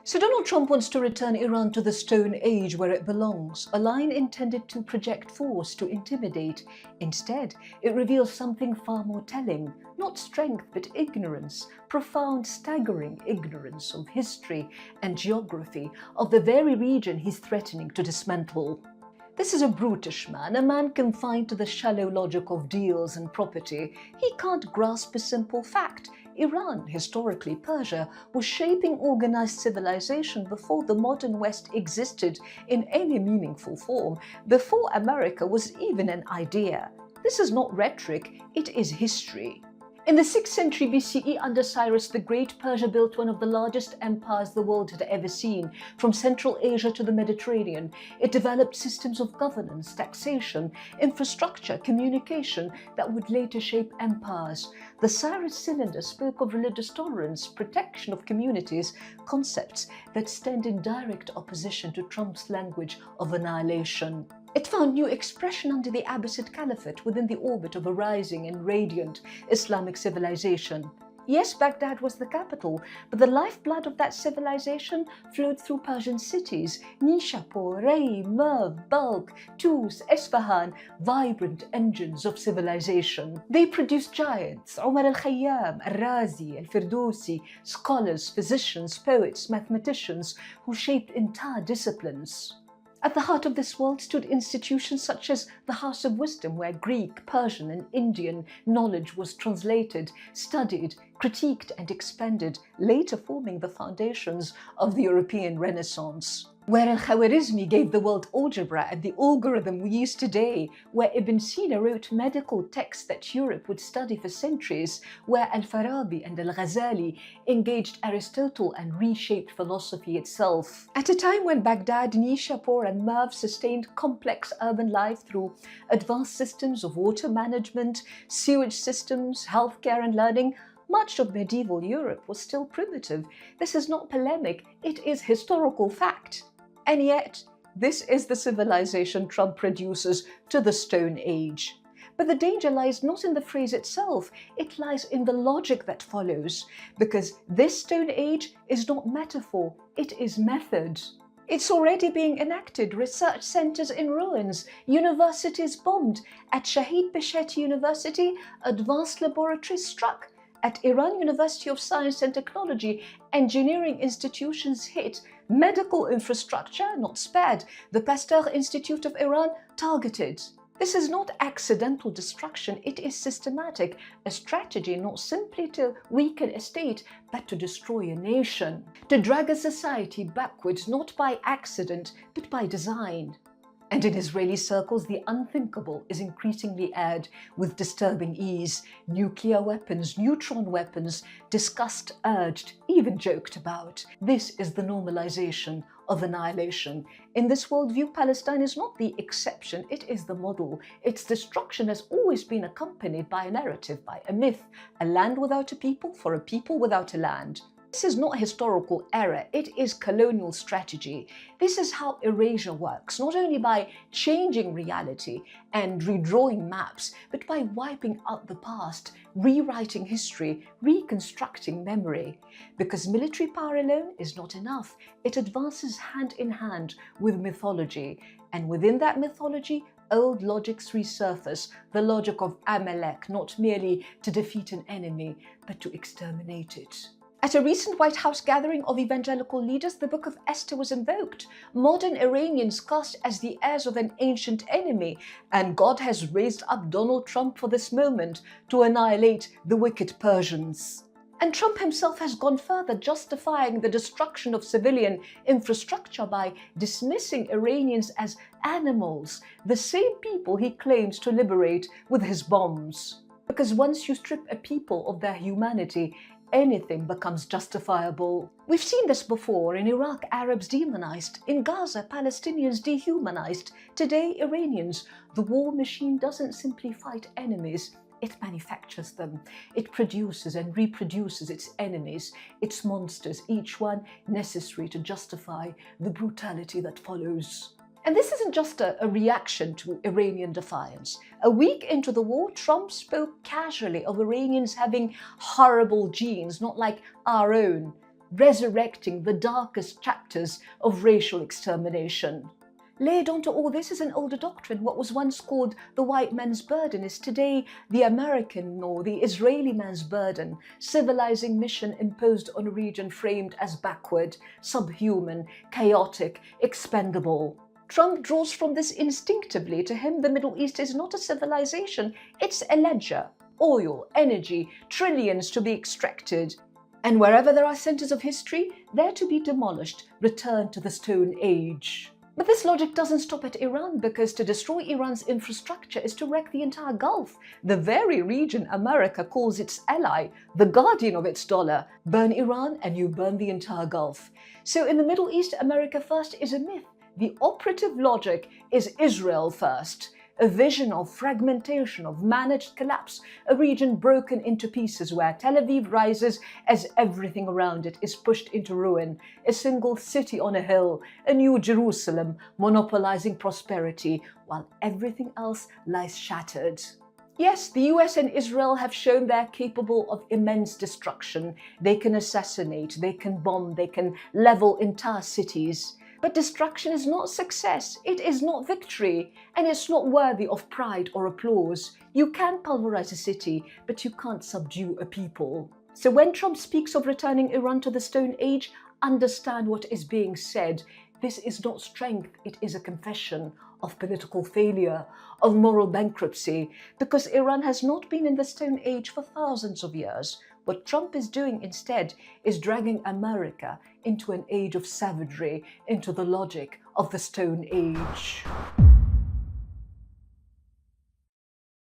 So Donald Trump wants to return Iran to the Stone Age where it belongs, a line intended to project force, to intimidate. Instead, it reveals something far more telling, not strength but ignorance, profound, staggering ignorance of history and geography of the very region he's threatening to dismantle. This is a brutish man, a man confined to the shallow logic of deals and property. He can't grasp a simple fact. Iran, historically Persia, was shaping organized civilization before the modern West existed in any meaningful form, before America was even an idea. This is not rhetoric, it is history. In the 6th century BCE, under Cyrus the Great, Persia built one of the largest empires the world had ever seen, from Central Asia to the Mediterranean. It developed systems of governance, taxation, infrastructure, communication that would later shape empires. The Cyrus cylinder spoke of religious tolerance, protection of communities, concepts that stand in direct opposition to Trump's language of annihilation. It found new expression under the Abbasid Caliphate within the orbit of a rising and radiant Islamic civilization. Yes, Baghdad was the capital, but the lifeblood of that civilization flowed through Persian cities: Nishapur, Rey, Merv, Balkh, Tus, Esfahan, vibrant engines of civilization. They produced giants: Umar al-Khayyam, al-Razi, al-Firdousi, scholars, physicians, poets, mathematicians, who shaped entire disciplines. At the heart of this world stood institutions such as the House of Wisdom, where Greek, Persian and Indian knowledge was translated, studied, critiqued and expanded, later forming the foundations of the European Renaissance. Where Al-Khwarizmi gave the world algebra and the algorithm we use today, where Ibn Sina wrote medical texts that Europe would study for centuries, where Al-Farabi and Al-Ghazali engaged Aristotle and reshaped philosophy itself. At a time when Baghdad, Nishapur and Merv sustained complex urban life through advanced systems of water management, sewage systems, healthcare and learning, much of medieval Europe was still primitive. This is not polemic, it is historical fact. And yet, this is the civilization Trump reduces to the Stone Age. But the danger lies not in the phrase itself, it lies in the logic that follows, because this Stone Age is not metaphor, it is method. It's already being enacted: research centers in ruins, universities bombed. At Shahid Beshet University, advanced laboratories struck. At Iran University of Science and Technology, engineering institutions hit. Medical infrastructure not spared. The Pasteur Institute of Iran targeted. This is not accidental destruction, it is systematic, a strategy not simply to weaken a state, but to destroy a nation, to drag a society backwards, not by accident, but by design. And in Israeli circles, the unthinkable is increasingly aired with disturbing ease. Nuclear weapons, neutron weapons, discussed, urged, even joked about. This is the normalization of annihilation. In this worldview, Palestine is not the exception, it is the model. Its destruction has always been accompanied by a narrative, by a myth, a land without a people for a people without a land. This is not historical error, it is colonial strategy. This is how erasure works, not only by changing reality and redrawing maps, but by wiping out the past, rewriting history, reconstructing memory. Because military power alone is not enough. It advances hand in hand with mythology. And within that mythology, old logics resurface, the logic of Amalek, not merely to defeat an enemy, but to exterminate it. At a recent White House gathering of evangelical leaders, the Book of Esther was invoked. Modern Iranians cast as the heirs of an ancient enemy, and God has raised up Donald Trump for this moment to annihilate the wicked Persians. And Trump himself has gone further, justifying the destruction of civilian infrastructure by dismissing Iranians as animals, the same people he claims to liberate with his bombs. Because once you strip a people of their humanity, anything becomes justifiable. We've seen this before. In Iraq, Arabs demonized. In Gaza, Palestinians dehumanized. Today, Iranians. The war machine doesn't simply fight enemies, it manufactures them. It produces and reproduces its enemies, its monsters, each one necessary to justify the brutality that follows. And this isn't just a reaction to Iranian defiance. A week into the war, Trump spoke casually of Iranians having horrible genes, not like our own. resurrecting the darkest chapters of racial extermination. Layered onto all this is an older doctrine. What was once called the white man's burden is today the American or the Israeli man's burden, civilizing mission imposed on a region framed as backward, subhuman, chaotic, expendable. Trump draws from this instinctively. To him, the Middle East is not a civilization, it's a ledger. Oil, energy, trillions to be extracted. And wherever there are centers of history, they're to be demolished, returned to the Stone Age. But this logic doesn't stop at Iran, because to destroy Iran's infrastructure is to wreck the entire Gulf, the very region America calls its ally, the guardian of its dollar. Burn Iran and you burn the entire Gulf. So in the Middle East, America first is a myth. The operative logic is Israel first. A vision of fragmentation, of managed collapse, a region broken into pieces where Tel Aviv rises as everything around it is pushed into ruin, a single city on a hill, a new Jerusalem monopolizing prosperity while everything else lies shattered. Yes, the US and Israel have shown they're capable of immense destruction. They can assassinate, they can bomb, they can level entire cities. But destruction is not success, it is not victory, and it's not worthy of pride or applause. You can pulverize a city, but you can't subdue a people. So when Trump speaks of returning Iran to the Stone Age, understand what is being said. This is not strength, it is a confession of political failure, of moral bankruptcy, because Iran has not been in the Stone Age for thousands of years. What Trump is doing instead is dragging America into an age of savagery, into the logic of the Stone Age.